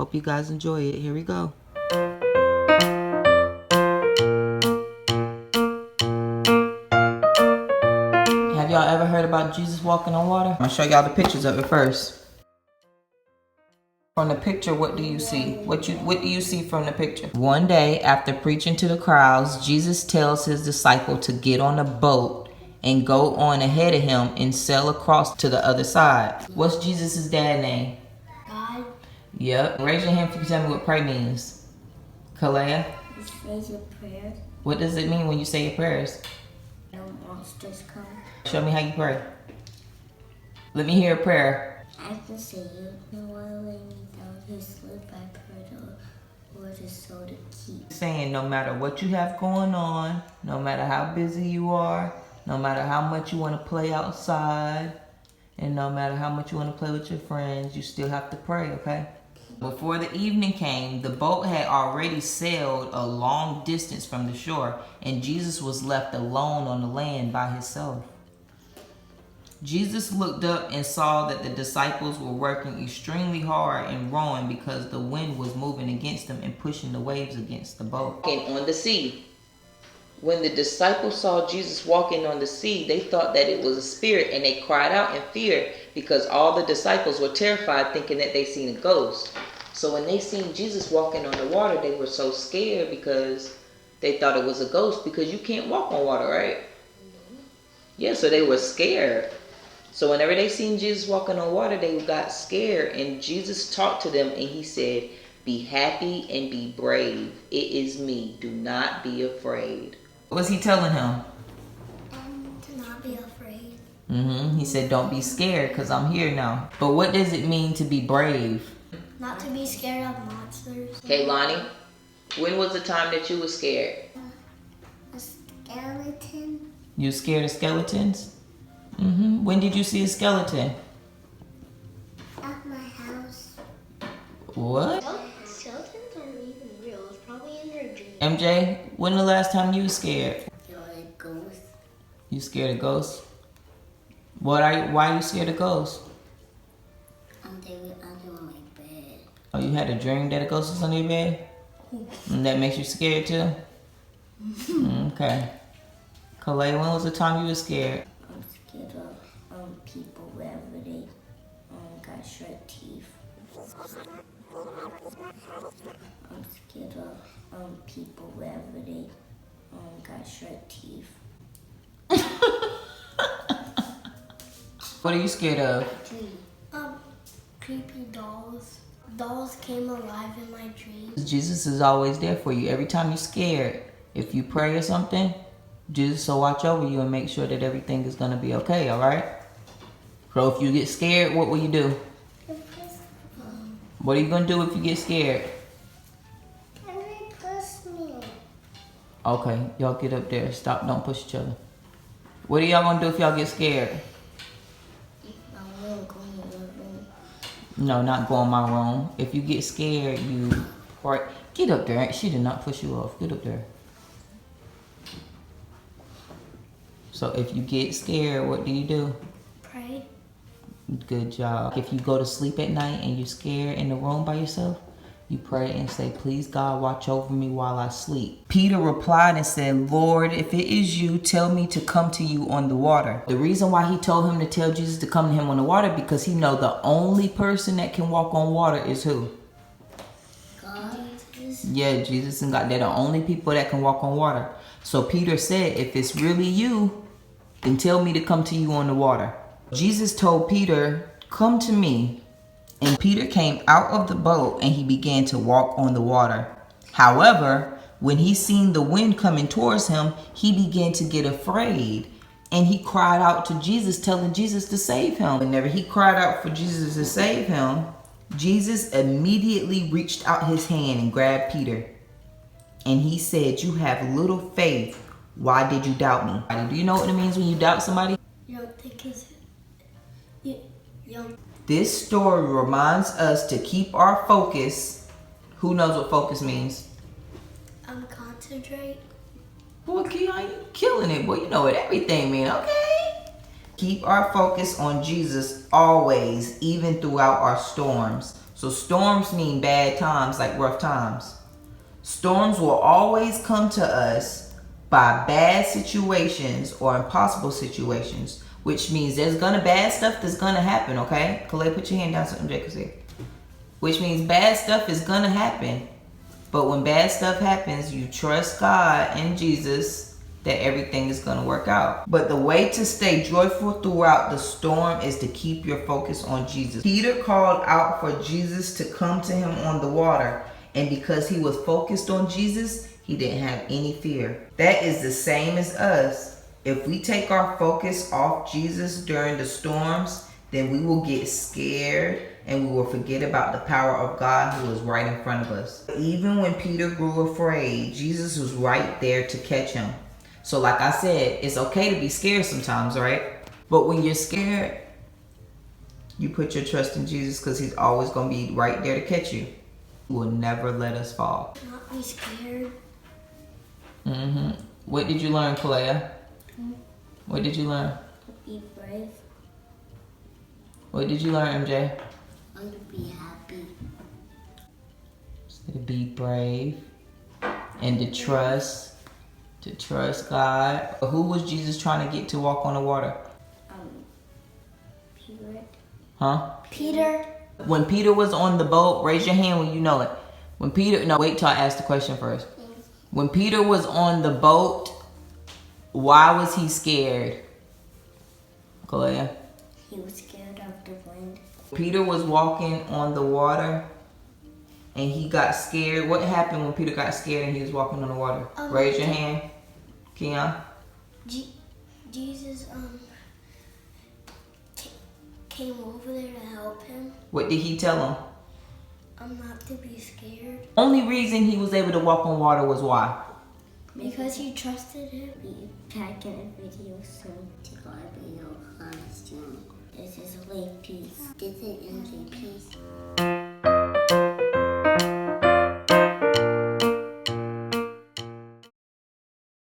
Hope you guys enjoy it. Here we go. Have y'all ever heard about Jesus walking on water? I'm gonna show y'all the pictures of it first. From the picture, what do you see? What do you see from the picture? One day, after preaching to the crowds, Jesus tells his disciple to get on a boat and go on ahead of him and sail across to the other side. What's Jesus' dad's name? God. Yep. Raise your hand if you can tell me what pray means. Kalea? It says a prayer. What does it mean when you say your prayers? No monsters come. Show me how you pray. Let me hear a prayer. I can say you. No one lay me down to sleep. I pray the Lord is so to keep. Saying no matter what you have going on, no matter how busy you are, no matter how much you want to play outside, and no matter how much you want to play with your friends, you still have to pray, okay? Before the evening came, the boat had already sailed a long distance from the shore, and Jesus was left alone on the land by himself. Jesus looked up and saw that the disciples were working extremely hard and rowing because the wind was moving against them and pushing the waves against the boat. Walking on the sea. When the disciples saw Jesus walking on the sea, they thought that it was a spirit, and they cried out in fear because all the disciples were terrified, thinking that they seen a ghost. So when they seen Jesus walking on the water, they were so scared because they thought it was a ghost, because you can't walk on water, right? Yeah, so they were scared. So whenever they seen Jesus walking on water, they got scared, and Jesus talked to them and he said, "Be happy and be brave. It is me. Do not be afraid." What was he telling him? To not be afraid. He said, don't be scared because I'm here now. But what does it mean to be brave? Not to be scared of monsters. Okay, Lonnie, when was the time that you were scared? A skeleton. You scared of skeletons? When did you see a skeleton? At my house. What? Skeletons aren't even real. It's probably in their dreams. MJ, when the last time you were scared? You're a ghost. You scared of ghosts? Why are you scared of ghosts? They were under my bed. Oh, you had a dream that a ghost was under your bed? And that makes you scared too? Okay. Kalei, when was the time you were scared? I'm scared of people wherever they got sharp teeth. I'm scared of people wherever they got sharp teeth. What are you scared of? Creepy dolls. Dolls came alive in my dreams. Jesus is always there for you. Every time you're scared, if you pray or something, Jesus will watch over you and make sure that everything is going to be okay, all right? So if you get scared, what will you do? What are you going to do if you get scared? Okay, y'all get up there. Stop, don't push each other. What are y'all going to do if y'all get scared? No, not go in my room. If you get scared, you... Right, get up there. She did not push you off. Get up there. So if you get scared, what do you do? Pray. Good job. If you go to sleep at night and you're scared in the room by yourself, you pray and say, "Please God, watch over me while I sleep." Peter replied and said, "Lord, if it is you, tell me to come to you on the water." The reason why he told him to tell Jesus to come to him on the water, because he know the only person that can walk on water is who? God. Yeah, Jesus and God. They're the only people that can walk on water. So Peter said, if it's really you, then tell me to come to you on the water. Jesus told Peter, "Come to me." And Peter came out of the boat and he began to walk on the water. However, when he seen the wind coming towards him, he began to get afraid. And he cried out to Jesus, telling Jesus to save him. Whenever he cried out for Jesus to save him, Jesus immediately reached out his hand and grabbed Peter. And he said, "You have little faith. Why did you doubt me?" Do you know what it means when you doubt somebody? You don't think it's... This story reminds us to keep our focus. Who knows what focus means? Concentrate. Boy, Keon, you killing it. Boy, you know what everything means, okay? Keep our focus on Jesus always, even throughout our storms. So storms mean bad times, like rough times. Storms will always come to us by bad situations or impossible situations, which means there's bad stuff that's gonna happen, okay? Kalei, put your hand down so MJ can see. Which means bad stuff is gonna happen. But when bad stuff happens, you trust God and Jesus that everything is gonna work out. But the way to stay joyful throughout the storm is to keep your focus on Jesus. Peter called out for Jesus to come to him on the water. And because he was focused on Jesus, he didn't have any fear. That is the same as us. If we take our focus off Jesus during the storms, then we will get scared and we will forget about the power of God who is right in front of us. Even when Peter grew afraid, Jesus was right there to catch him. So like I said, it's okay to be scared sometimes, right? But when you're scared, you put your trust in Jesus because he's always going to be right there to catch you. He will never let us fall. Not be scared. What did you learn, Kalea? What did you learn? Be brave. What did you learn, MJ? And to be happy. To be brave and to trust God. Who was Jesus trying to get to walk on the water? Peter. Huh? Peter. When Peter was on the boat, raise your hand when you know it. When Peter, no, wait till I ask the question first. When Peter was on the boat, why was he scared? Kalea? He was scared of the wind. Peter was walking on the water and he got scared. What happened when Peter got scared and he was walking on the water? Raise your hand. Keon? Jesus came over there to help him. What did he tell him? Not to be scared. Only reason he was able to walk on water was why? Because he trusted him. Be back in a video soon. To God be no constant. This is Late Peace. This is MJ Peace.